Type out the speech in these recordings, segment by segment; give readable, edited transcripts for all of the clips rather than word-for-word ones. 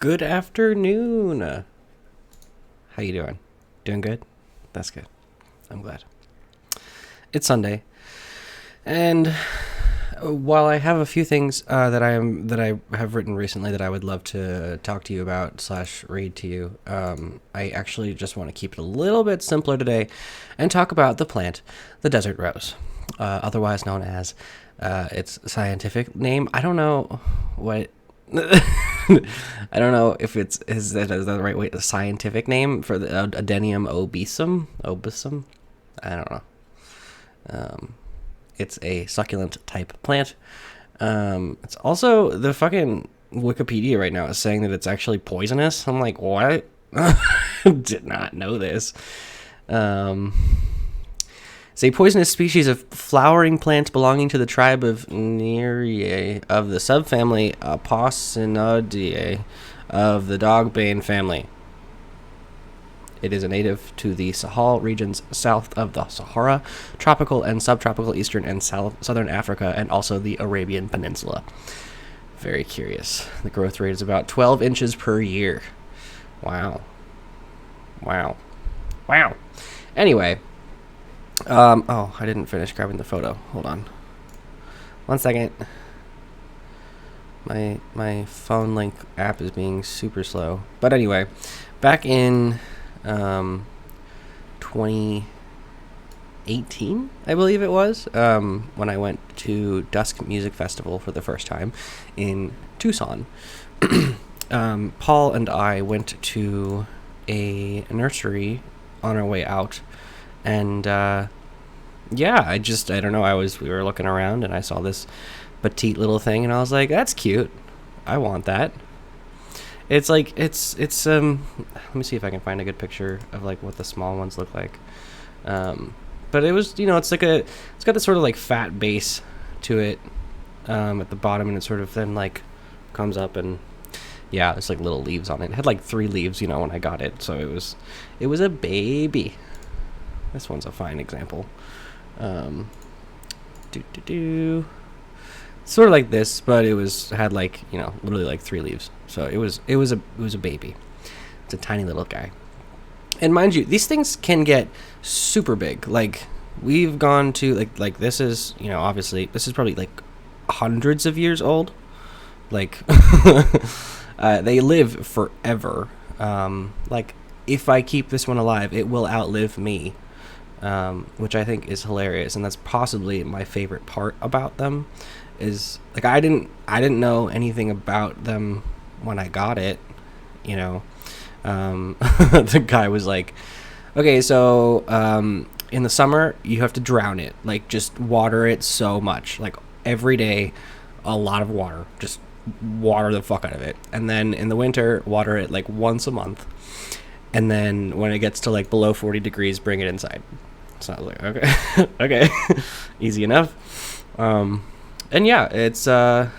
Good afternoon. How you doing? Doing good? That's good. I'm glad. It's Sunday, and while I have a few things that I have written recently that I would love to talk to you about / read to you, I actually just want to keep it a little bit simpler today, and talk about the plant, the desert rose, otherwise known as its scientific name. I don't know what. I don't know if is that the right way. The scientific name for the Adenium obesum. Obesum. I don't know. It's a succulent type plant. It's also the fucking Wikipedia right now is saying that it's actually poisonous. I'm like, what? Did not know this. It's a poisonous species of flowering plant belonging to the tribe of Nereae of the subfamily Apocynaceae of the dogbane family. It is a native to the Sahel regions south of the Sahara, tropical and subtropical eastern and southern Africa, and also the Arabian Peninsula. Very curious. The growth rate is about 12 inches per year. Wow. Anyway. I didn't finish grabbing the photo. Hold on. 1 second. My phone link app is being super slow. But anyway, back in 2018, I believe it was, when I went to Dusk Music Festival for the first time in Tucson. Paul and I went to a nursery on our way out. And, I don't know, we were looking around and I saw this petite little thing and I was like, that's cute. I want that. It's like, let me see if I can find a good picture of like what the small ones look like. But it was, it's got this sort of like fat base to it, at the bottom, and it sort of then like comes up and there's like little leaves on it. It had like 3 leaves, when I got it. So it was a baby. This one's a fine example. Sort of like this, but it had like, literally like 3 leaves. So it was a baby. It's a tiny little guy. And mind you, these things can get super big. Like we've gone to like this is, obviously this is probably like hundreds of years old. Like they live forever. Like if I keep this one alive, it will outlive me. Which I think is hilarious, and that's possibly my favorite part about them. Is like I didn't know anything about them when I got it. The guy was like, "Okay, so in the summer you have to drown it, like just water it so much, like every day, a lot of water, just water the fuck out of it, and then in the winter water it like once a month, and then when it gets to like below 40 degrees, bring it inside." So I was like, okay, okay, easy enough. And it's, Paul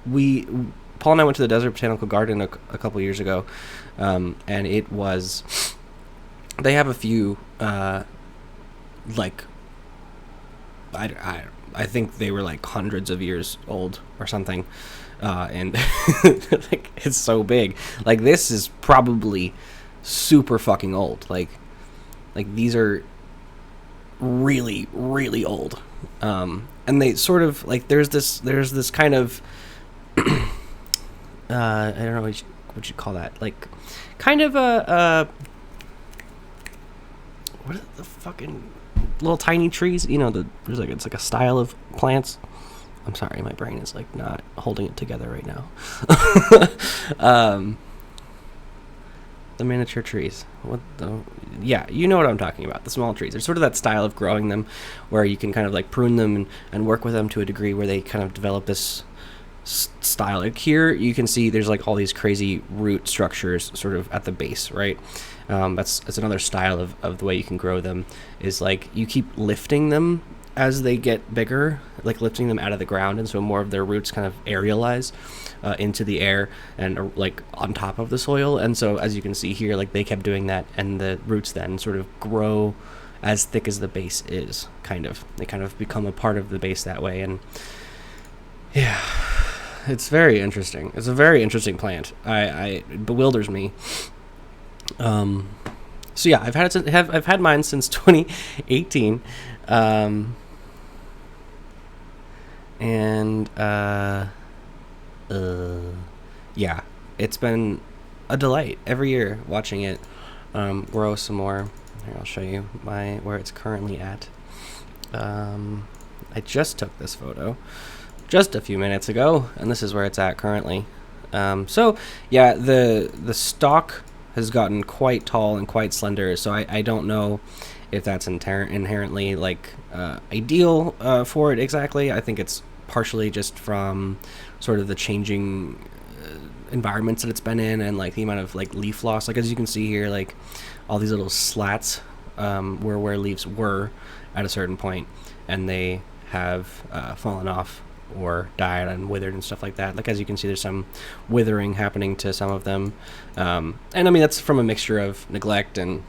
and I went to the Desert Botanical Garden a couple years ago. And it was, they have a few, like, I think they were like hundreds of years old or something. And like, it's so big. Like this is probably super fucking old. Like these are really, really old. And they sort of like there's this kind of I don't know what you call that, like kind of a what are the fucking little tiny trees, there's like, it's like a style of plants. I'm sorry, my brain is like not holding it together right now. The miniature trees. You know what I'm talking about. The small trees. There's sort of that style of growing them where you can kind of like prune them and work with them to a degree where they kind of develop this style. Like here you can see there's like all these crazy root structures sort of at the base, right? That's another style of the way you can grow them, is like you keep lifting them as they get bigger, like lifting them out of the ground, and so more of their roots kind of aerialize into the air and like on top of the soil. And so as you can see here, like they kept doing that, and the roots then sort of grow as thick as the base is. They kind of become a part of the base that way. And It's very interesting. It's a very interesting plant. It bewilders me. Um, so yeah, I've had mine since 2018, and yeah, it's been a delight every year watching it grow some more. Here, I'll show you where it's currently at. I just took this photo just a few minutes ago, and this is where it's at currently. So yeah, the stalk has gotten quite tall and quite slender, so I don't know if that's inherently like ideal for it exactly. I think it's partially just from sort of the changing environments that it's been in, and like the amount of like leaf loss. Like as you can see here, like all these little slats where leaves were at a certain point, and they have fallen off or died and withered and stuff like that. Like as you can see, there's some withering happening to some of them, and I mean that's from a mixture of neglect and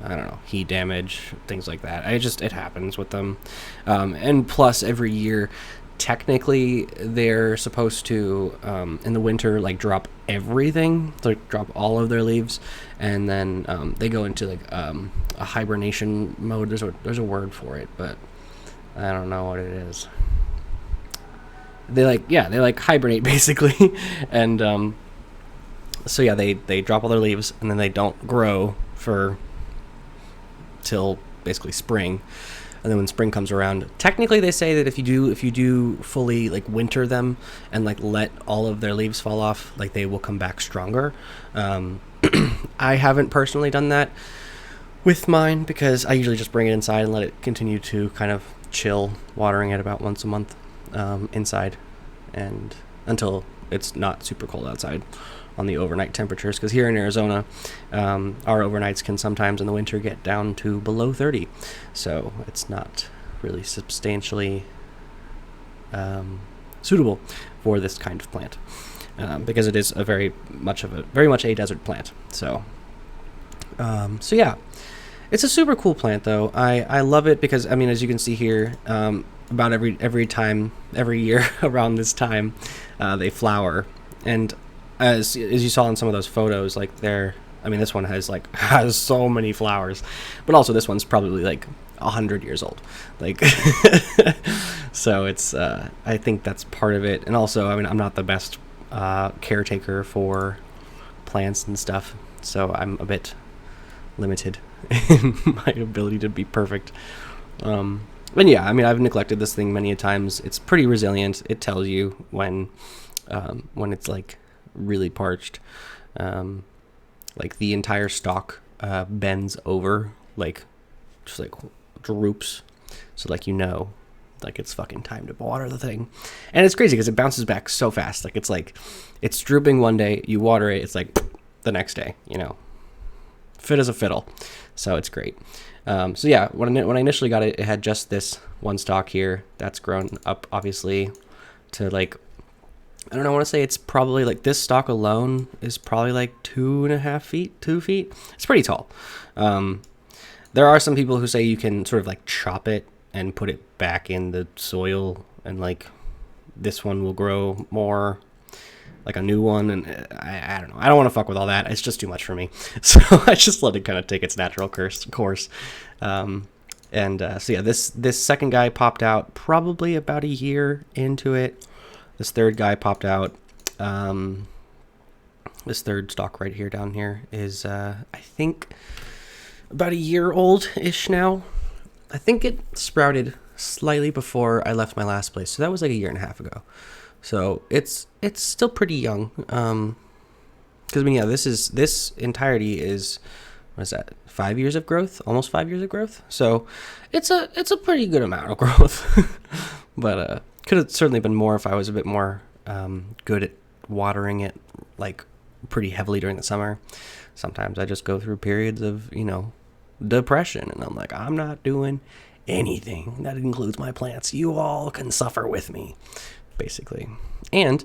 I don't know, heat damage, things like that. It happens with them, and plus every year technically they're supposed to in the winter like drop everything, like drop all of their leaves, and then they go into like a hibernation mode. There's a word for it, but I don't know what it is. They like hibernate basically, and so yeah, they drop all their leaves and then they don't grow for till basically spring. And then when spring comes around, technically they say that if you do fully like winter them and like let all of their leaves fall off, like they will come back stronger. I haven't personally done that with mine because I usually just bring it inside and let it continue to kind of chill, watering it about once a month inside, and until it's not super cold outside on the overnight temperatures, because here in Arizona our overnights can sometimes in the winter get down to below 30, so it's not really substantially suitable for this kind of plant because it is very much a desert plant. So yeah, it's a super cool plant though. I love it because I mean, as you can see here, about every year around this time they flower, and as you saw in some of those photos, like this one has so many flowers, but also this one's probably like 100 years old, like so it's I think that's part of it. And also, I mean, I'm not the best caretaker for plants and stuff, so I'm a bit limited in my ability to be perfect. But yeah, I mean, I've neglected this thing many a times. It's pretty resilient. It tells you when it's like really parched. Like the entire stalk bends over, like just like droops, so like like it's fucking time to water the thing. And it's crazy because it bounces back so fast. Like it's drooping one day, you water it, it's like the next day, fit as a fiddle. So it's great. So yeah, when I initially got it, it had just this one stalk here. That's grown up obviously to like, I don't know, I want to say it's probably like this stalk alone is probably like 2.5 feet, 2 feet. It's pretty tall. There are some people who say you can sort of like chop it and put it back in the soil, and like this one will grow more like a new one. And I don't know. I don't want to fuck with all that. It's just too much for me. So I just let it kind of take its natural course. So yeah, this second guy popped out probably about a year into it. This third guy popped out. This third stalk right here down here is, I think, about a year old-ish now. I think it sprouted slightly before I left my last place, so that was like 1.5 years ago. So it's still pretty young. Because I mean, yeah, this entirety is, what is that? 5 years of growth, almost 5 years of growth. So it's a pretty good amount of growth. But could have certainly been more if I was a bit more good at watering it like pretty heavily during the summer. Sometimes I just go through periods of depression, and I'm like, I'm not doing anything. That includes my plants. You all can suffer with me, basically. And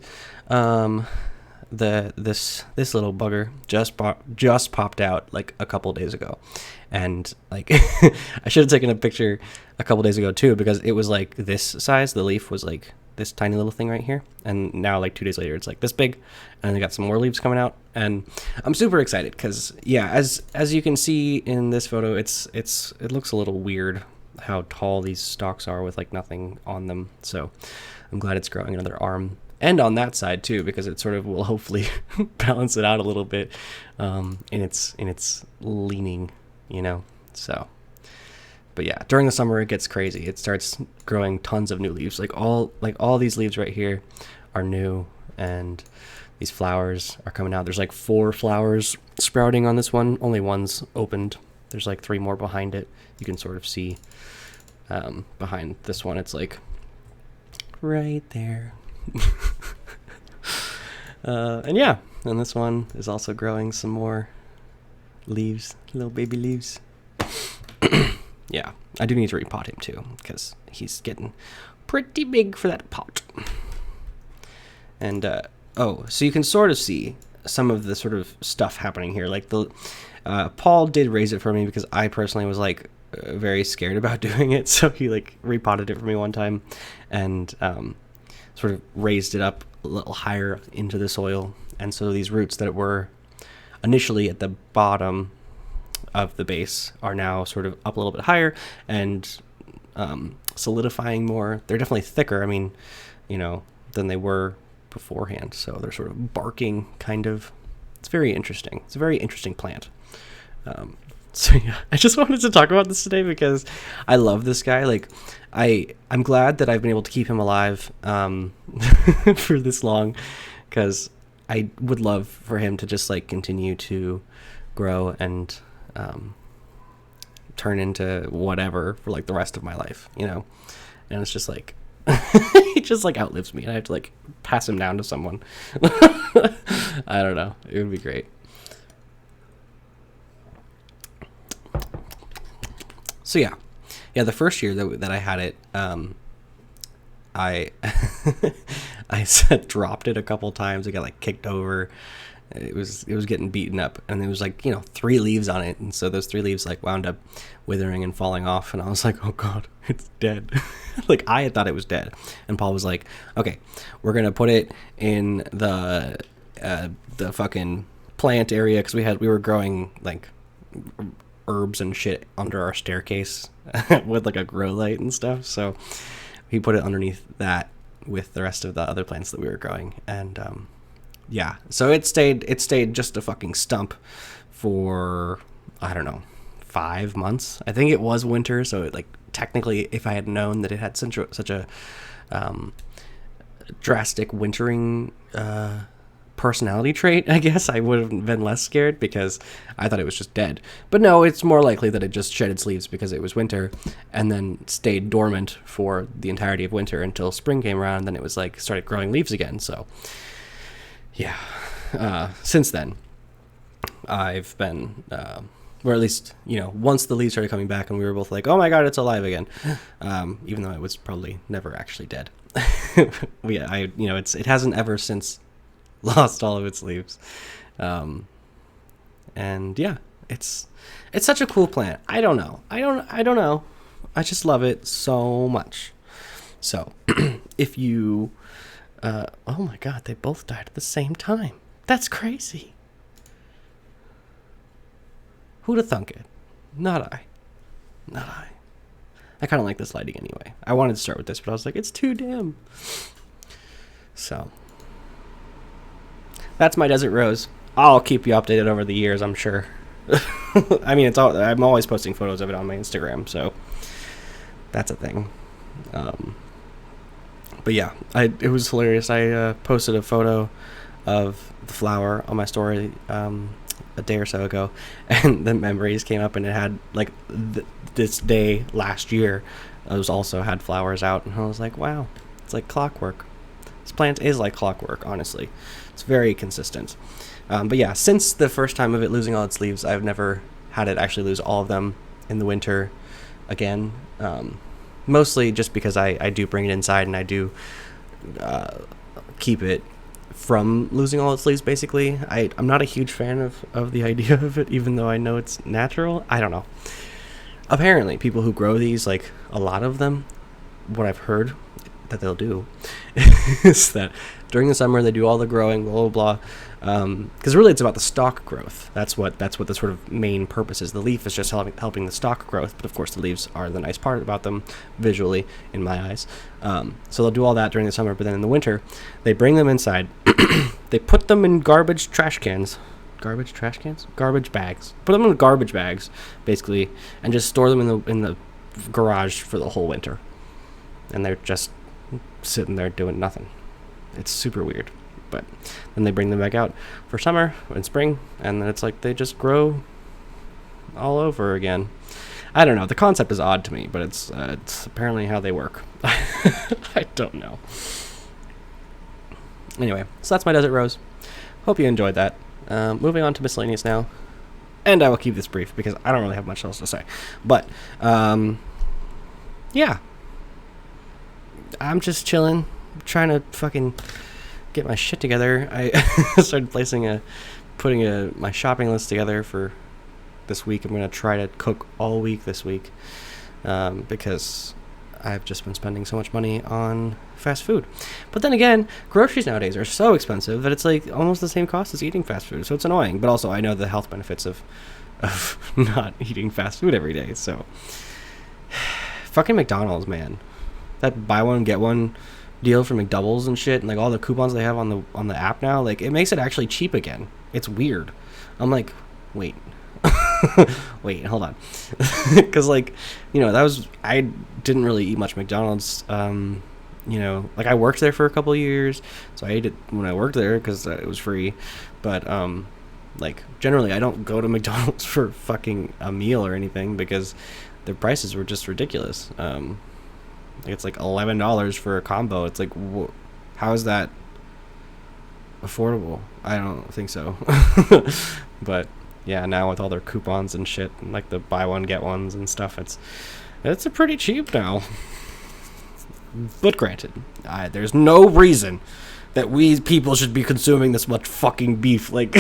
this little bugger just popped out like a couple days ago, and like I should have taken a picture a couple days ago too, because it was like this size. The leaf was like this tiny little thing right here, and now like 2 days later it's like this big, and they got some more leaves coming out, and I'm super excited because yeah, as you can see in this photo, it looks a little weird how tall these stalks are with like nothing on them. So I'm glad it's growing another arm, and on that side too, because it sort of will hopefully balance it out a little bit in its leaning, you know. So, but yeah, during the summer it gets crazy. It starts growing tons of new leaves. Like all these leaves right here are new, and these flowers are coming out. There's like 4 flowers sprouting on this one. Only one's opened. There's like 3 more behind it. You can sort of see behind this one. It's like right there. And yeah, and this one is also growing some more leaves, little baby leaves. Yeah, I do need to repot him too, because he's getting pretty big for that pot. And oh, so you can sort of see some of the sort of stuff happening here. Like the Paul did raise it for me because I personally was like very scared about doing it, so he like repotted it for me one time and sort of raised it up a little higher into the soil. And so these roots that were initially at the bottom of the base are now sort of up a little bit higher and solidifying more. They're definitely thicker, I mean, you know, than they were beforehand. So they're sort of barking, kind of. It's very interesting. It's a very interesting plant. So yeah, I just wanted to talk about this today because I love this guy. Like, I'm glad that I've been able to keep him alive for this long, because I would love for him to just like continue to grow and turn into whatever for like the rest of my life, you know. And it's just like he just like outlives me, and I have to like pass him down to someone. I don't know, it would be great. So yeah, the first year that I had it, I I dropped it a couple times. I got like kicked over. It was getting beaten up, and there was like, you know, 3 leaves on it, and so those 3 leaves like wound up withering and falling off, and I was like, oh god, it's dead. Like, I had thought it was dead, and Paul was like, okay, we're gonna put it in the fucking plant area, because we were growing like herbs and shit under our staircase with like a grow light and stuff, so he put it underneath that with the rest of the other plants that we were growing. And yeah, so it stayed just a fucking stump for, I don't know, 5 months. I think it was winter, so it, like, technically, if I had known that it had such a drastic wintering personality trait, I guess I would have been less scared, because I thought it was just dead. But no, it's more likely that it just shed its leaves because it was winter, and then stayed dormant for the entirety of winter until spring came around, and then it was like started growing leaves again. So yeah, since then I've been or at least, you know, once the leaves started coming back and we were both like, oh my god, it's alive again, even though it was probably never actually dead. It hasn't ever since lost all of its leaves. And yeah, it's such a cool plant. I don't know. I just love it so much. So if you oh my god, they both died at the same time. That's crazy. Who'd have thunk it? Not I. I kind of like this lighting anyway. I wanted to start with this, but I was like, it's too dim. So that's my desert rose. I'll keep you updated over the years, I'm sure. I mean, I'm always posting photos of it on my Instagram, so that's a thing. But yeah, it was hilarious. I posted a photo of the flower on my story a day or so ago, and the memories came up, and it had like this day last year it was also had flowers out, and I was like, wow, it's like clockwork. This plant is like clockwork, honestly. It's very consistent. But yeah, since the first time of it losing all its leaves, I've never had it actually lose all of them in the winter again. Mostly just because I do bring it inside, and I do keep it from losing all its leaves, basically. I'm not a huge fan of the idea of it, even though I know it's natural. I don't know. Apparently, people who grow these, like a lot of them, what I've heard, that they'll do is that during the summer they do all the growing, blah blah blah. Because really it's about the stalk growth. That's what the sort of main purpose is. The leaf is just helping the stalk growth, but of course the leaves are the nice part about them visually in my eyes. So they'll do all that during the summer, but then in the winter they bring them inside. They put them in garbage bags. Put them in garbage bags, basically, and just store them in the garage for the whole winter. And they're just sitting there doing nothing. It's super weird. But then they bring them back out for summer and spring, and then it's like they just grow all over again. I don't know. The concept is odd to me, but it's apparently how they work. I don't know. Anyway, so that's my desert rose. Hope you enjoyed that. Moving on to miscellaneous now. And I will keep this brief because I don't really have much else to say. But, yeah. I'm just chilling, trying to fucking get my shit together. I started putting my shopping list together for this week. I'm going to try to cook all week this week because I've just been spending so much money on fast food. But then again, groceries nowadays are so expensive that it's like almost the same cost as eating fast food. So it's annoying. But also I know the health benefits of not eating fast food every day. So fucking McDonald's, man. That buy one get one deal for McDoubles and shit, and like all the coupons they have on the app now, like it makes it actually cheap again. It's weird. I'm like, wait, hold on, because like, you know, I didn't really eat much McDonald's. You know, like I worked there for a couple of years, so I ate it when I worked there because it was free. But like generally, I don't go to McDonald's for fucking a meal or anything because their prices were just ridiculous. It's like $11 for a combo. It's like, how is that affordable? I don't think so. But yeah, now with all their coupons and shit, and like the buy one get ones and stuff, it's a pretty cheap now. But granted, there's no reason that we people should be consuming this much fucking beef. Like,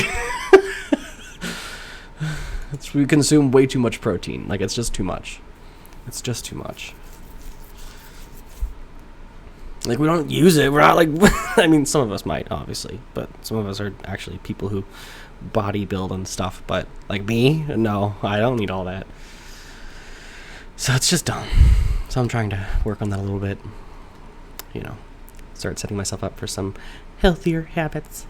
we consume way too much protein. Like, it's just too much. It's just too much. Like, we don't use it. We're not like, I mean, some of us might, obviously, but some of us are actually people who bodybuild and stuff. But like me, no, I don't need all that. So it's just dumb. So I'm trying to work on that a little bit. You know, start setting myself up for some healthier habits.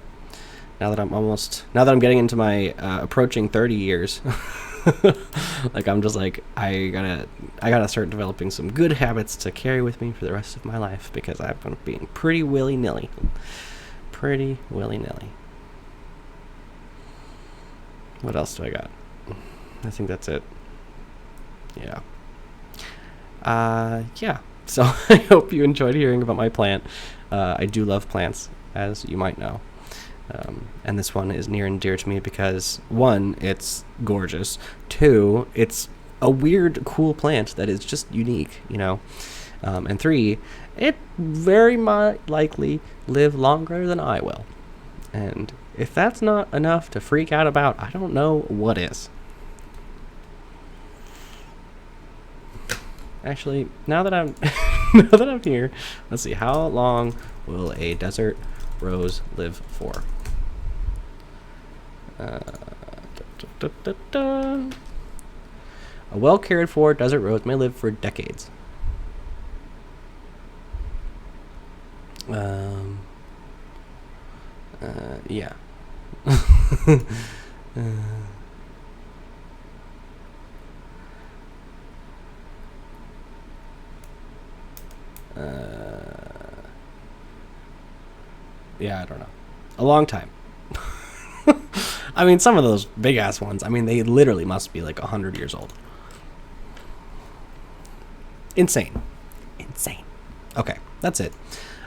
Now that I'm getting into my approaching 30 years. Like I'm just like I gotta start developing some good habits to carry with me for the rest of my life because I've been being pretty willy-nilly. What else do I got? I think that's it. Yeah. Yeah. So I hope you enjoyed hearing about my plant. I do love plants, as you might know. And this one is near and dear to me because, one, it's gorgeous. Two, it's a weird, cool plant that is just unique, you know. And three, it very might likely live longer than I will. And if that's not enough to freak out about, I don't know what is. Actually, now that I'm here, let's see, how long will a desert rose live for? A well cared for desert rose may live for decades. Yeah. Yeah, I don't know. A long time. I mean, some of those big ass ones, I mean, they literally must be like 100 years old. Insane. Okay, that's it.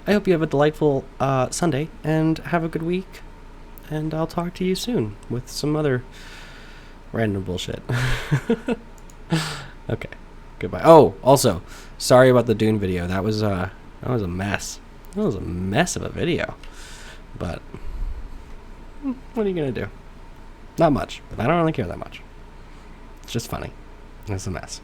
I hope you have a delightful Sunday and have a good week. And I'll talk to you soon with some other random bullshit. Okay, goodbye. Oh, also, sorry about the Dune video. That was a mess. That was a mess of a video. But what are you gonna do? Not much. I don't really care that much. It's just funny. It's a mess.